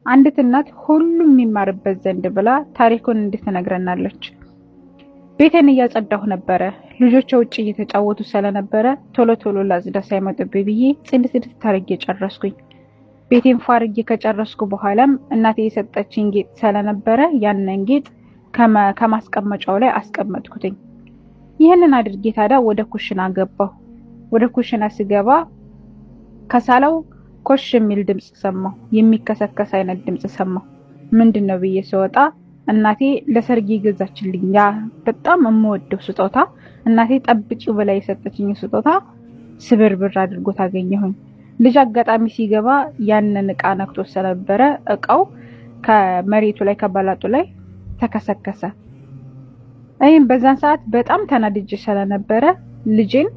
አንዲት እናት ሁሉም የሚማርበት ዘንድ ብላ ታሪኩን እንድትነግረናለች። ቤቴን እያጸዳሁ ነበረ። ልጆች ውጭ እየተጫወቱ ስለነበረ ቶሎ ላጽዳ ሳይመጡብኝ ብዬ ጽድት ታርጌ ጨረስኩኝ። ቤቴን ፋርጌ ከጨረስኩ በኋላም እናቴ የሰጠችኝ ጌጥ ስለነበረ ያንን ጌጥ ከማስቀመጫው ላይ አስቀመጥኩትኝ። ይህንን አድርጌ ታዲያ ወደ ኩሽና ገባሁ። ወደ ኩሽና ስገባ ከሳላው ኮሽ የሚል ድምጽ ሰማሁ። የሚከሰከስ አይነት ድምጽ ሰማሁ። ምንድነው ብዬ ስወጣ እናቴ ለሰርጌ ገዛችልኝ ያ በጣም የምወደው ስጦታ እናቴ ጠብቂው ብላ የሰጠችኝ ስጦታ ስብርብር አድርጎ ታገኘሁኝ። ልጅ አጋጣሚ ሲገባ ያንን እቃ ነክቶ ስለነበረ እቃው ከመሬቱ ላይ ከባላጡ ላይ ተከሰከሰ። እኔም በዛን ሰዓት በጣም ተናድጄ ስለነበረ ልጄን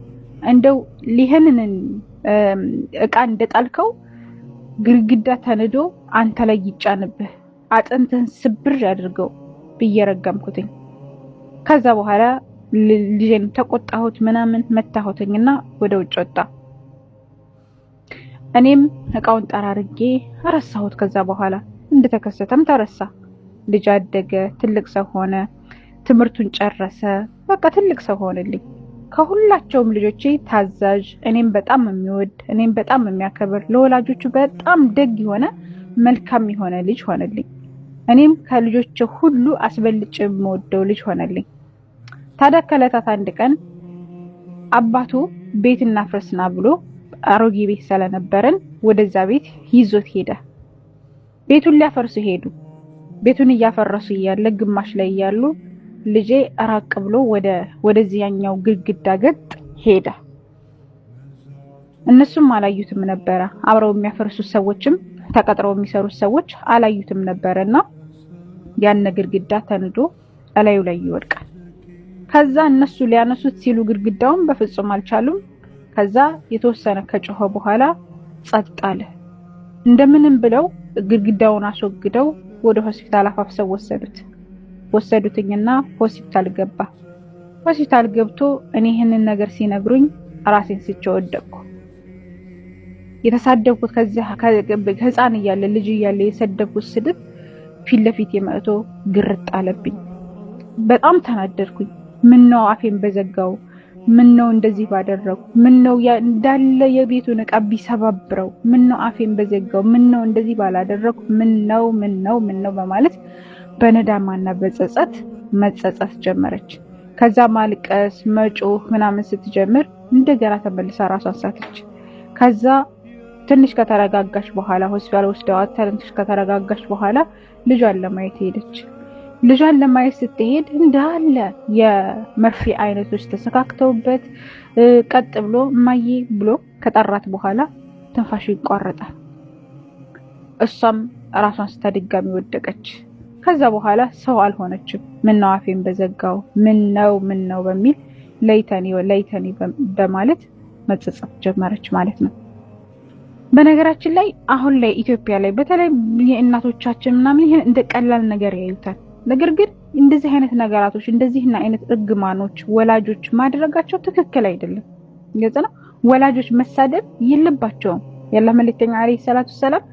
እንደው ሊህንን እቃ እንደጣልከው ግድግዳ ተንዶ አንተ ላይ ይጫንብህ አጥንተን ስብር ያድርገው ብየረገምኩትኝ። ከዛ በኋላ ልጄን ተቆጣሁት ምናምን መታሁትኝና ወደ ውጭ ወጣ። እኔም እቃውን ጠራርጌ አረሳሁት። ከዛ በኋላ እንደተከሰተም ተረሳ። ልጅ አደገ፣ ትልቅ ሰው ሆነ፣ ትምህርቱን ጨረሰ። በቃ ትልቅ ሰው ሆነልኝ። ከሁላቸውም ልጆቼ ታዛዥ፣ እኔም በጣም የሚወድ፣ እኔም በጣም የሚያከብር፣ ለወላጆቹ በጣም ደግ የሆነ መልካም የሆነ ልጅ ሆነልኝ። እኔም ከልጆቼ ሁሉ አስበልጬ የምወደው ልጅ ሆነልኝ። ታዲያ ከዕለታት አንድ ቀን አባቱ ቤት እናፍርስና ብሎ አሮጌ ቤት ስለነበረን ወደዛ ቤት ይዞት ሄደ። ቤቱን ሊያፈርሱ ሄዱ። ቤቱን እያፈረሱ እያለ ግማሽ ላይ እያሉ ልጄ ራቅ ብሎ ወደዚያኛው ግድግዳ ገጥ ሄደ። እነሱም አላዩትም ነበረ። አብረው የሚያፈርሱት ሰዎችም ተቀጥረው የሚሰሩት ሰዎች አላዩትም ነበርና ያን ግድግዳ ተንዶ እላዩ ላይ ይወድቃል። ከዛ እነሱ ሊያነሱት ሲሉ ግድግዳውን በፍጹም አልቻሉም። ከዛ የተወሰነ ከጮኸ በኋላ ጸጥ አለ። እንደምንም ብለው ግድግዳውን አስወግደው ወደ ሆስፒታል አፋፍሰው ወሰዱትኝና ሆስፒታል ገባ። ሆስፒታል ገብቶ እኔ ይሄንን ነገር ሲነግሩኝ ራሴን ስቼ ወደቅኩ። የተሳደብኩት ከህፃን እያለ ልጅ እያለ የሰደብኩት ስድብ ፊት ለፊት የመጥቶ ግርጥ አለብኝ። በጣም ተናደድኩኝ። ምን ነው አፌን በዘጋው? ምን ነው እንደዚህ ባደረኩ? ምን ነው እንዳለ የቤቱን ዕቃ ቢሰባብረው? ምን ነው አፌን በዘጋው? ምን ነው እንደዚህ ባላደረኩ? ምን ነው በማለት በነዳማና በጸጸት መጸጸት ጀመረች። ከዛ ማልቀስ መጮህ ምናምን ስትጀምር እንደገና ተመልሳ ራሷን ሳተች። ከዛ ትንሽ ከተረጋጋች በኋላ ሆስፒታል ወስደዋት ትንሽ ከተረጋጋች በኋላ ልጇን ለማየት ሄደች። ልጇን ለማየት ስትሄድ እንዳለ የመርፌ አይነቶች ተሰካክተውበት ቀጥ ብሎ ማዬ ብሎ ከጠራት በኋላ ትንፋሹ ይቋረጣል። እሷም ራሷን ስተድጋሚ ወደቀች። ከዛ በኋላ ሰው አልሆነችም። ምን ነው አፌን በዘጋው? ምን ነው በሚል ለይተኒ በማለት መጸጸት ጀመረች ማለት ነው። በነገራችን ላይ አሁን ላይ ኢትዮጵያ ላይ በተለይ የእናቶቻችን ምናምን ይሄን እንደ ቀላል ነገር ያዩታል። ነገር ግን እንደዚህ አይነት ነገራቶች እንደዚህና አይነት እርግማኖች ወላጆች ማድረጋቸው ትክክል አይደለም። ግልጽ ነው። ወላጆች መሳደብ የለባቸውም። የአላህ መልእክተኛ አለይሂ ሰላቱ ሰላም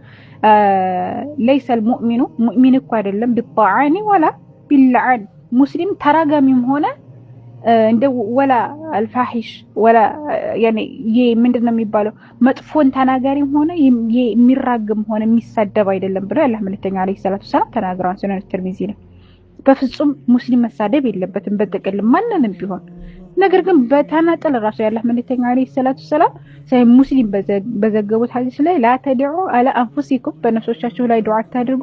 ليس المؤمن مؤمن እኮ አይደለም بالطاعن ولا باللعن ሙስሊም ተራጋሚም ሆነ እንደ ወላ الفاحش ولا يعني ምንድነው የሚባለው መጥፎን ተናጋሪም ሆነ የሚራግም ሆነ የሚሳደብ አይደለም ብለው የአላህ መልእክተኛ አለይሂ ሰላቱ ሰላም ተናግረዋል። ሱነን ተርሚዚ ላይ በፍጹም ሙስሊም መሳደብ የለበትም በጥቅል ማንንም ቢሆን። ነገር ግን በተናጠል ራሱ ያላህ መልእክተኛ አለይሂ ሰላቱ ሰላም ሙስሊም በዘገቡት ሐዲስ ላይ لا تدعوا على انفسكم በነፍሶቻችሁ ላይ ዱዓ አታድርጉ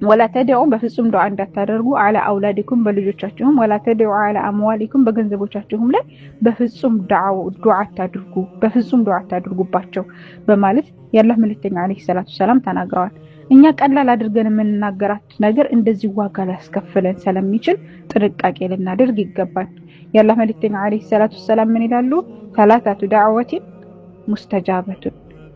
ولا تدعوا በፍጹም ዱዓ እንዳታደርጉ على اولادكم በልጆቻችሁም ولا تدعوا على اموالكم በገንዘቦቻችሁም ላይ በፍጹም ዱዓ አታድርጉ በፍጹም ዱዓ አታድርጉባቸው በማለት ያላህ መልእክተኛ አለይሂ ሰላቱ ሰላም ተናግረዋል። እኛ ቀላል አድርገን የምንናገራት ነገር እንደዚህ ዋጋ ሊያስከፍለን ስለሚችል ጥንቃቄ ልናደርግ ይገባል። ያላህ መልእክተኛ አለይሂ ሰላቱ ሰላም ምን ይላሉ? ሰላቱ ዳዕወት ሙስተጃበቱ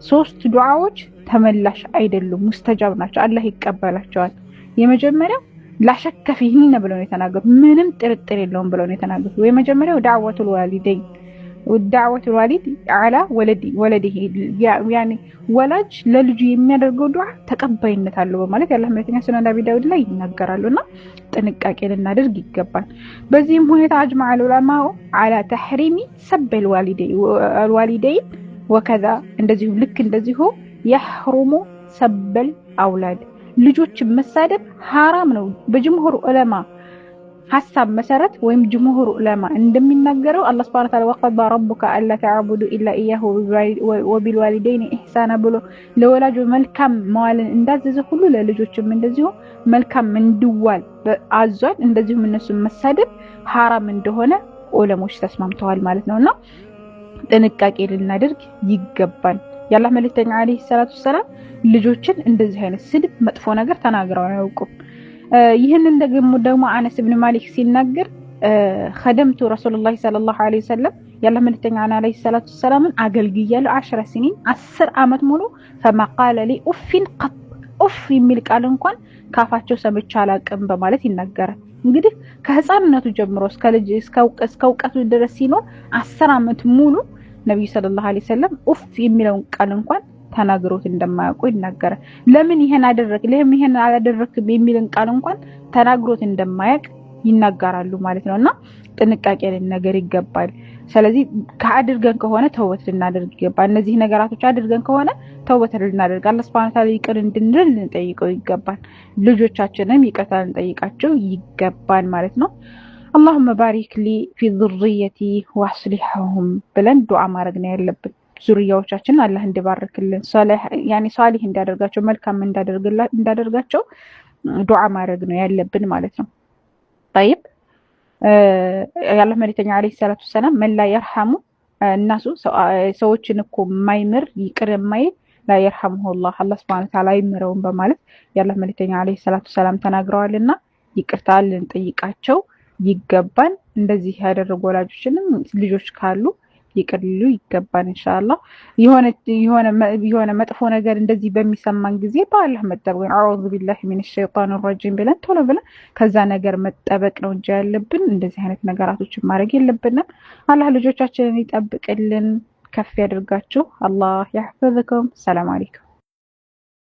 ሶስት ዱዓዎች ተመላሽ አይደሉም ሙስተጃብ ናቸው፣ አላህ ይቀበላቸዋል። የመጀመሪያው ላሸከ ፊህን ብለው ነው የተናገሩት፣ ምንም ጥርጥር የለውም ብለው ነው የተናገሩት። የመጀመሪያው ዳዕወቱል ዋሊደይን ودعوة الوالد على ولده يعني ወላጅ ለልጁ የሚያደርገው ዱዓ ተቀባይነት አለው በማለት ያላህ መልእክተኛ ሱነን አቢ ዳውድ ላይ ይናገራሉና ጥንቃቄ ልናደርግ ይገባል። በዚህም ሁኔታ አጅመዐ ዑለማኡ አላ ተሕሪሚ ሰበል الوالدين وكذا እንደዚሁ ልክ እንደዚሁ يحرم ሰበል አውላድ ልጆችን መሳደብ ሐራም ነው በጅምሁር ዑለማ ሐሳብ መሰረት ወይም ጅምሁር ዑለማ እንደሚናገረው አላህ Subhanahu Wa Ta'ala ወቀዳ ረቡከ አላ ተዕቡዱ ኢላ ኢያሁ ወቢልዋሊደይኒ ኢህሳና ብሎ ለወላጆ መልካም መዋልን እንዳዘዘ ሁሉ ለልጆችም እንደዚሁ መልካም እንዲዋል አዟል። እንደዚሁም እነሱን መሳደብ ሐራም እንደሆነ ዑለሞች ተስማምተዋል ማለት ነውና ጥንቃቄ ልናደርግ ይገባል። ያላህ መልእክተኛ አለይሂ ሰላቱ ሰላም ልጆችን እንደዚህ አይነት ስድብ መጥፎ ነገር ተናግረው አያውቁም። ይህንን ደግሞ አነስ ኢብኑ ማሊክ ሲናገር خدمت رسول الله صلى الله عليه وسلم ያላህ መልእክተኛ አለይሂ ሰላቱ ሰላም አገልግያለሁ 10 سنين 10 አመት ሙሉ فما قال لي اف قط اف የሚል ቃል እንኳን ካፋቸው ሰምቼ አላቅም በማለት ይናገራል። እንግዲህ ከህፃንነቱ ጀምሮ እስከ እውቀቱ ድረስ ሲኖር 10 አመት ሙሉ ነብዩ ሰለላሁ ዐለይሂ ወሰለም ኡፍ የሚለውን ቃል እንኳን ተናግሮት እንደማያውቁ ይናገራል። ለምን ይሄን አደረክ ለምን ይሄን አላደረክም የሚልን ቃል እንኳን ተናግሮት እንደማያውቅ ይናገራሉ ማለት ነውና ጥንቃቄ ልናደርግ ይገባል። ስለዚህ ከአድርገን ከሆነ ተውበት ልናደርግ ይገባል። እነዚህ ነገራቶች አድርገን ከሆነ ተውበት ልናደርግ አላህ Subhanahu Wa Ta'ala ይቅር እንድንል ልንጠይቀው ይገባል። ልጆቻችንም ይቅርታ ልንጠይቃቸው ይገባል ማለት ነው። اللهم بارك لي في ذريتي واصلحهم ብለን ዱዓ ማድረግ ነው ያለብን። ዙሪያዎቻችንን አላህ እንዲባርክልን ሷሊህ እንዲያደርጋቸው መልካም እንዳደርጋቸው ዱዓ ማድረግ ነው ያለብን ማለት ነው። طيب ያላህ መልእክተኛ አለይሂ ሰላቱ ሰላም መላ ይርሐሙ الناس ሰዎችን እኮ ማይምር ይቅር የማይል ላ ይርሐሙሁላህ አላህ Subhanahu Wa Ta'ala ይምረውን በማለት ያላህ መልእክተኛ አለይሂ ሰላቱ ሰላም ተናግረዋልና ይቅርታ ልንጠይቃቸው ይገባል። እንደዚህ ያደረጉ ወላጆችንም ልጆች ካሉ ይቅርሉ ይገባል ኢንሻአላህ። የሆነ መጥፎ ነገር እንደዚህ በሚሰማን ጊዜ በአላህ መጠበቅ አዑዙ ቢላሂ ሚነሽ ሸይጣኒር ረጂም ብለን ቶሎ ብለን ከዛ ነገር መጠበቅ ነው እንጂ ያለብን እንደዚህ አይነት ነገራቶችን ማድረግ የለብንም። አላህ ልጆቻችንን ይጠብቅልን ከፍ ያድርጋችሁ። አላህ ያህፈዝኩም። ሰላም አለይኩም።